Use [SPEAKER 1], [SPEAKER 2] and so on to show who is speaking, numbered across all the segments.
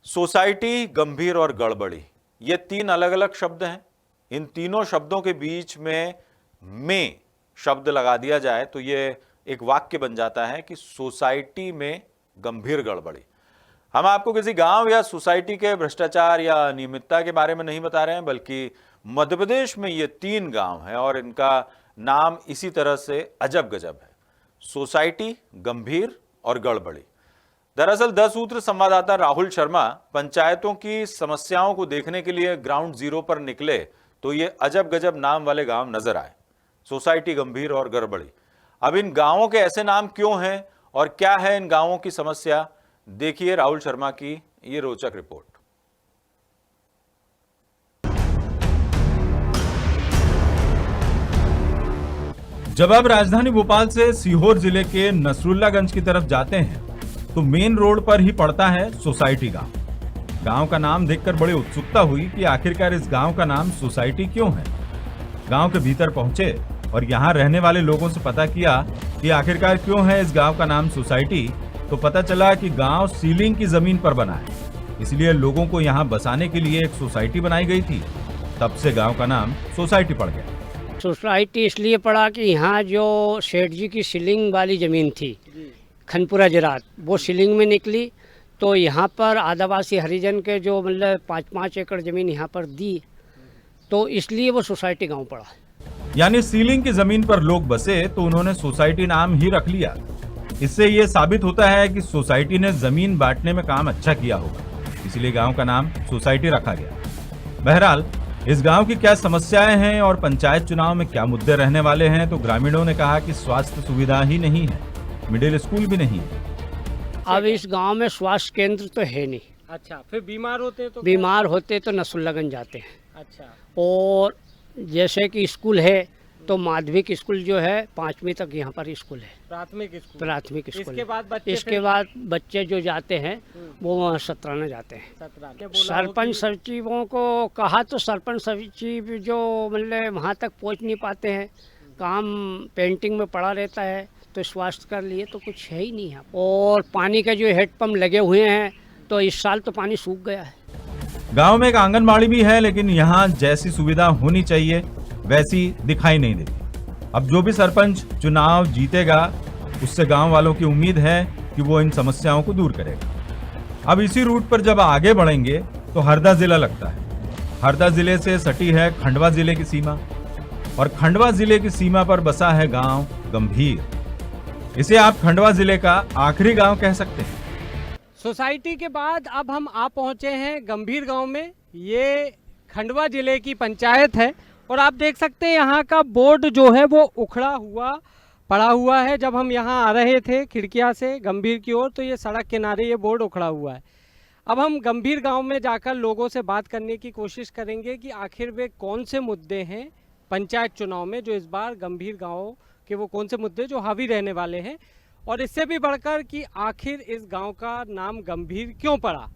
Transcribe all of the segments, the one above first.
[SPEAKER 1] Society, गंभीर और गड़बड़ी, ये तीन अलग अलग शब्द हैं। इन तीनों शब्दों के बीच में शब्द लगा दिया जाए तो ये एक वाक्य बन जाता है कि सोसाइटी में गंभीर गड़बड़ी। हम आपको किसी गांव या सोसाइटी के भ्रष्टाचार या अनियमितता के बारे में नहीं बता रहे हैं, बल्कि मध्य प्रदेश में ये तीन गांव हैं और इनका नाम इसी तरह से अजब गजब है, सोसाइटी, गंभीर और गड़बड़ी। दरअसल 10 सूत्र संवाददाता राहुल शर्मा पंचायतों की समस्याओं को देखने के लिए ग्राउंड जीरो पर निकले तो ये अजब गजब नाम वाले गांव नजर आए, सोसाइटी, गंभीर और गड़बड़ी। अब इन गांवों के ऐसे नाम क्यों हैं और क्या है इन गांवों की समस्या, देखिए राहुल शर्मा की ये रोचक रिपोर्ट।
[SPEAKER 2] जब आप राजधानी भोपाल से सीहोर जिले के नसरुल्लागंज की तरफ जाते हैं तो मेन रोड पर ही पड़ता है सोसाइटी गांव। गांव का नाम देखकर बड़ी उत्सुकता हुई कि आखिरकार इस गांव का नाम सोसाइटी क्यों है। गांव के भीतर पहुंचे और यहां रहने वाले लोगों से पता किया कि आखिरकार क्यों है इस गांव का नाम सोसाइटी, तो पता चला कि गांव सीलिंग की जमीन पर बना है, इसलिए लोगों को यहां बसाने के लिए एक सोसाइटी बनाई गई थी। तब से गांव का नाम सोसाइटी पड़ गया।
[SPEAKER 3] सोसाइटी इसलिए पड़ा कि यहाँ जो सेठ जी की सीलिंग वाली ज़मीन थी खनपुरा ज़रात, वो सीलिंग में निकली तो यहाँ पर आदिवासी हरिजन के जो मतलब 5-5 एकड़ ज़मीन यहाँ पर दी, तो इसलिए वो सोसाइटी गांव पड़ा।
[SPEAKER 2] यानी सीलिंग की जमीन पर लोग बसे तो उन्होंने सोसाइटी नाम ही रख लिया। इससे ये साबित होता है कि सोसाइटी ने जमीन बांटने में काम अच्छा किया होगा, इसलिए गांव का नाम सोसाइटी रखा गया। बहरहाल इस गांव की क्या समस्याएं हैं और पंचायत चुनाव में क्या मुद्दे रहने वाले हैं, तो ग्रामीणों ने कहा कि स्वास्थ्य सुविधा ही नहीं है, मिडिल स्कूल भी नहीं है।
[SPEAKER 3] अब इस गांव में स्वास्थ्य केंद्र तो है नहीं।
[SPEAKER 4] अच्छा, फिर बीमार होते तो
[SPEAKER 3] नसरुल्लागंज जाते हैं।
[SPEAKER 4] अच्छा,
[SPEAKER 3] और जैसे कि स्कूल है तो माध्यमिक स्कूल जो है 5वीं तक यहाँ पर स्कूल है, प्राथमिक स्कूल। इसके बाद बच्चे जो जाते हैं वो वहाँ सतराना जाते हैं। सरपंच सचिवों को कहा तो सरपंच सचिव जो मतलब वहाँ तक पहुँच नहीं पाते हैं, काम पेंटिंग में पड़ा रहता है, तो स्वास्थ्य कर लिए तो कुछ है ही नहीं है। और पानी के जो हेडपम्प लगे हुए हैं तो इस साल तो पानी सूख गया है।
[SPEAKER 2] गांव में एक आंगनबाड़ी भी है, लेकिन यहाँ जैसी सुविधा होनी चाहिए वैसी दिखाई नहीं देती। अब जो भी सरपंच चुनाव जीतेगा उससे गांव वालों की उम्मीद है कि वो इन समस्याओं को दूर करेगा। अब इसी रूट पर जब आगे बढ़ेंगे तो हरदा जिला लगता है। हरदा जिले से सटी है खंडवा जिले की सीमा और खंडवा जिले की सीमा पर बसा है गांव गंभीर। इसे आप खंडवा जिले का आखिरी गांव कह सकते हैं।
[SPEAKER 4] सोसाइटी के बाद अब हम आ पहुंचे हैं गंभीर गांव में। ये खंडवा जिले की पंचायत है और आप देख सकते हैं यहाँ का बोर्ड जो है वो उखड़ा हुआ पड़ा हुआ है। जब हम यहाँ आ रहे थे खिड़कियाँ से गंभीर की ओर तो ये सड़क किनारे ये बोर्ड उखड़ा हुआ है। अब हम गंभीर गांव में जाकर लोगों से बात करने की कोशिश करेंगे कि आखिर वे कौन से मुद्दे हैं पंचायत चुनाव में, जो इस बार गंभीर गाँव के वो कौन से मुद्दे जो हावी रहने वाले हैं, और इससे भी बढ़कर कि आखिर इस गांव का नाम गंभीर क्यों पड़ा।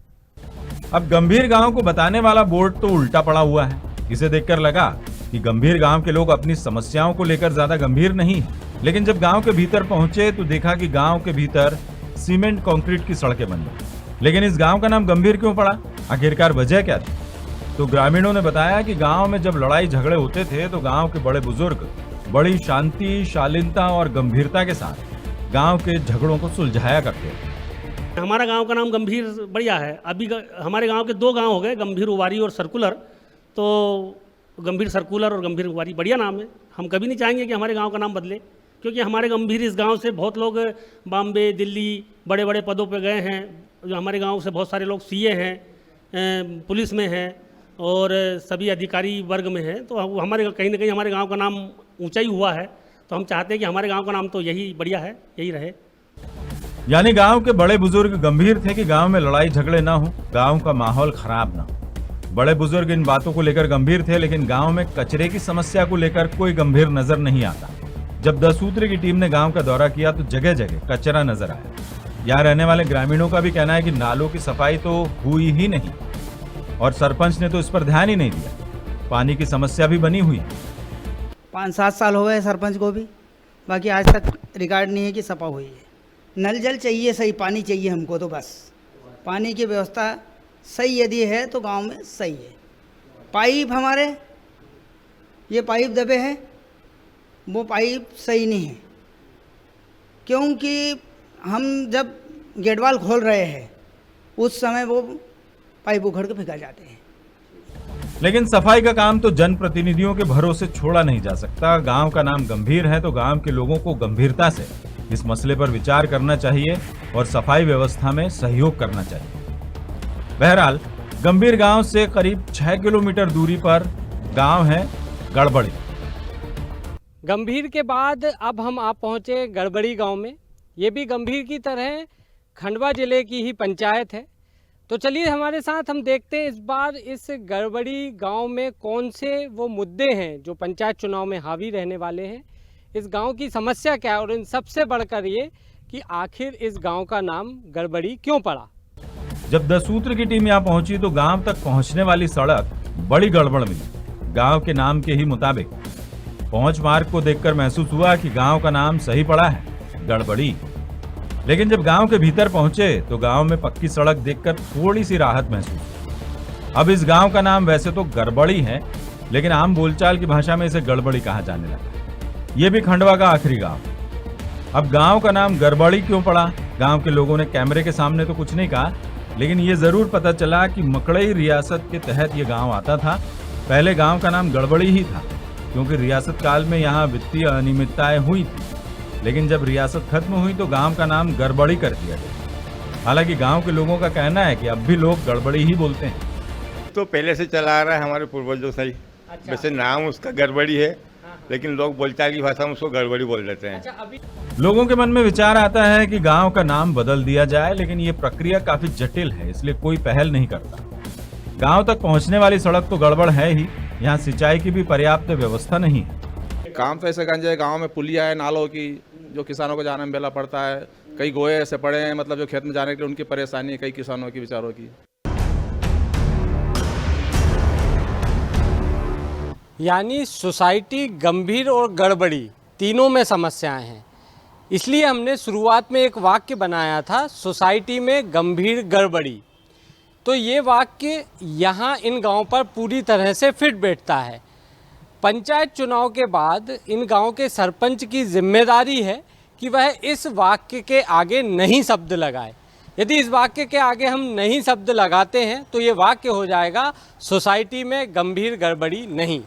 [SPEAKER 2] अब गंभीर गांव को बताने वाला बोर्ड तो उल्टा पड़ा हुआ है। इसे देखकर लगा कि गंभीर गांव के लोग अपनी समस्याओं को लेकर ज्यादा गंभीर नहीं है। लेकिन जब गांव के भीतर पहुंचे तो देखा कि गांव के भीतर सीमेंट कंक्रीट की सड़कें बन गई। लेकिन इस गांव का नाम गंभीर क्यों पड़ा, आखिरकार वजह क्या थी? तो ग्रामीणों ने बताया कि गांव में जब लड़ाई झगड़े होते थे तो गांव के बड़े बुजुर्ग बड़ी शांति, शालीनता और गंभीरता के साथ गांव के झगड़ों को सुलझाया करते थे।
[SPEAKER 5] हमारा गांव का नाम गंभीर बढ़िया है। अभी हमारे गांव के 2 गांव हो गए, गंभीर उवारी और सर्कुलर। तो गंभीर सर्कुलर और गंभीर उवारी बढ़िया नाम है। हम कभी नहीं चाहेंगे कि हमारे गांव का नाम बदले, क्योंकि हमारे गंभीर इस गांव से बहुत लोग बॉम्बे, दिल्ली बड़े बड़े पदों पे गए हैं। जो हमारे गांव से बहुत सारे लोग सीए हैं, पुलिस में हैं और सभी अधिकारी वर्ग में हैं। तो हमारे कहीं ना कहीं हमारे गाँव का नाम ऊँचा ही हुआ है। तो हम चाहते हैं कि हमारे गांव का नाम तो यही बढ़िया है, यही रहे।
[SPEAKER 2] यानी गांव के बड़े बुजुर्ग गंभीर थे कि गांव में लड़ाई झगड़े ना हो, गांव का माहौल खराब ना हो। बड़े बुजुर्ग इन बातों को लेकर गंभीर थे, लेकिन गांव में कचरे की समस्या को लेकर कोई गंभीर नजर नहीं आता। जब 10 सूत्र की टीम ने गांव का दौरा किया तो जगह जगह कचरा नजर आया। यहाँ रहने वाले ग्रामीणों का भी कहना है कि नालों की सफाई तो हुई ही नहीं और सरपंच ने तो इस पर ध्यान ही नहीं दिया। पानी की समस्या भी बनी हुई है।
[SPEAKER 6] 5-7 साल हो गए सरपंच को भी, बाकी आज तक रिकॉर्ड नहीं है कि सफा हुई है। नल जल चाहिए, सही पानी चाहिए हमको। तो बस पानी की व्यवस्था सही यदि है तो गांव में सही है। पाइप हमारे ये पाइप दबे हैं, वो पाइप सही नहीं है, क्योंकि हम जब गेटवाल खोल रहे हैं उस समय वो पाइप उखड़ के फेंका जाते हैं।
[SPEAKER 2] लेकिन सफाई का काम तो जनप्रतिनिधियों के भरोसे छोड़ा नहीं जा सकता। गांव का नाम गंभीर है तो गांव के लोगों को गंभीरता से इस मसले पर विचार करना चाहिए और सफाई व्यवस्था में सहयोग करना चाहिए। बहरहाल गंभीर गांव से करीब 6 किलोमीटर दूरी पर गांव है गड़बड़ी।
[SPEAKER 4] गंभीर के बाद अब हम आप पहुंचे गड़बड़ी गांव में। ये भी गंभीर की तरह खंडवा जिले की ही पंचायत है। तो चलिए हमारे साथ हम देखते हैं इस बार इस गड़बड़ी गांव में कौन से वो मुद्दे हैं जो पंचायत चुनाव में हावी रहने वाले हैं, इस गांव की समस्या क्या है और इन सबसे बढ़कर ये कि आखिर इस गांव का नाम गड़बड़ी क्यों पड़ा।
[SPEAKER 2] जब 10 सूत्र की टीम यहाँ पहुंची तो गांव तक पहुंचने वाली सड़क बड़ी गड़बड़ मिली। गांव के नाम के ही मुताबिक पहुंच मार्ग को देखकर महसूस हुआ कि गांव का नाम सही पड़ा है, गड़बड़ी। लेकिन जब गांव के भीतर पहुंचे तो गांव में पक्की सड़क देखकर थोड़ी सी राहत महसूस हुई। अब इस गांव का नाम वैसे तो गड़बड़ी है, लेकिन आम बोलचाल की भाषा में इसे गड़बड़ी कहा जाने लगा। ये भी खंडवा का आखिरी गांव। अब गांव का नाम गड़बड़ी क्यों पड़ा? गांव के लोगों ने कैमरे के सामने तो कुछ नहीं कहा, लेकिन ये जरूर पता चला कि मकड़ई रियासत के तहत ये गांव आता था। पहले गांव का नाम गड़बड़ी ही था, क्योंकि रियासत काल में यहाँ वित्तीय अनियमितताएं हुई थी। लेकिन जब रियासत खत्म हुई तो गांव का नाम गड़बड़ी कर दिया गया। हालांकि गांव के लोगों का कहना है कि अब भी लोग गड़बड़ी ही बोलते हैं।
[SPEAKER 7] तो पहले से चला आ रहा है हमारे पूर्वजों से ही।
[SPEAKER 4] अच्छा।
[SPEAKER 7] वैसे नाम उसका गड़बड़ी है, लेकिन लोग बोलचाल की भाषा में उसको गड़बड़ी बोल देते हैं।
[SPEAKER 4] अच्छा, अभी
[SPEAKER 2] लोगों के मन में विचार आता है कि गांव का नाम बदल दिया जाए, लेकिन ये प्रक्रिया काफी जटिल है, इसलिए कोई पहल नहीं करता। गांव तक पहुंचने वाली सड़क तो गड़बड़ है ही, यहाँ सिंचाई की भी पर्याप्त व्यवस्था नहीं है।
[SPEAKER 8] काम तो ऐसे गंजे गांव में पुलिया है नालों की, जो किसानों को जाने में बेला पड़ता है। कई गोए ऐसे पड़े हैं, मतलब जो खेत में जाने के लिए उनकी परेशानी है, कई किसानों की बेचारों की।
[SPEAKER 4] यानी सोसाइटी गंभीर और गड़बड़ी तीनों में समस्याएं हैं। इसलिए हमने शुरुआत में एक वाक्य बनाया था, सोसाइटी में गंभीर गड़बड़ी। तो ये वाक्य यहाँ इन गांवों पर पूरी तरह से फिट बैठता है। पंचायत चुनाव के बाद इन गांव के सरपंच की जिम्मेदारी है कि वह इस वाक्य के आगे नहीं शब्द लगाए। यदि इस वाक्य के आगे हम नहीं शब्द लगाते हैं तो ये वाक्य हो जाएगा, सोसाइटी में गंभीर गड़बड़ी नहीं।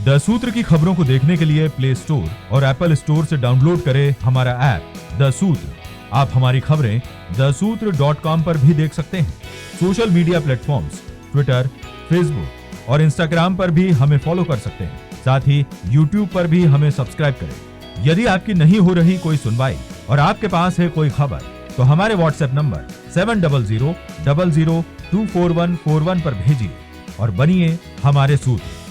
[SPEAKER 2] 10 सूत्र की खबरों को देखने के लिए प्ले स्टोर और एप्पल स्टोर से डाउनलोड करें हमारा ऐप 10 सूत्र। आप हमारी खबरें thesutra.com पर भी देख सकते हैं। Social media platforms Twitter, Facebook और इंस्टाग्राम पर भी हमें फॉलो कर सकते हैं। साथ ही यूट्यूब पर भी हमें सब्सक्राइब करें। यदि आपकी नहीं हो रही कोई सुनवाई और आपके पास है कोई खबर, तो हमारे व्हाट्सएप नंबर 7000024141 पर भेजिए और बनिए हमारे सूत्र।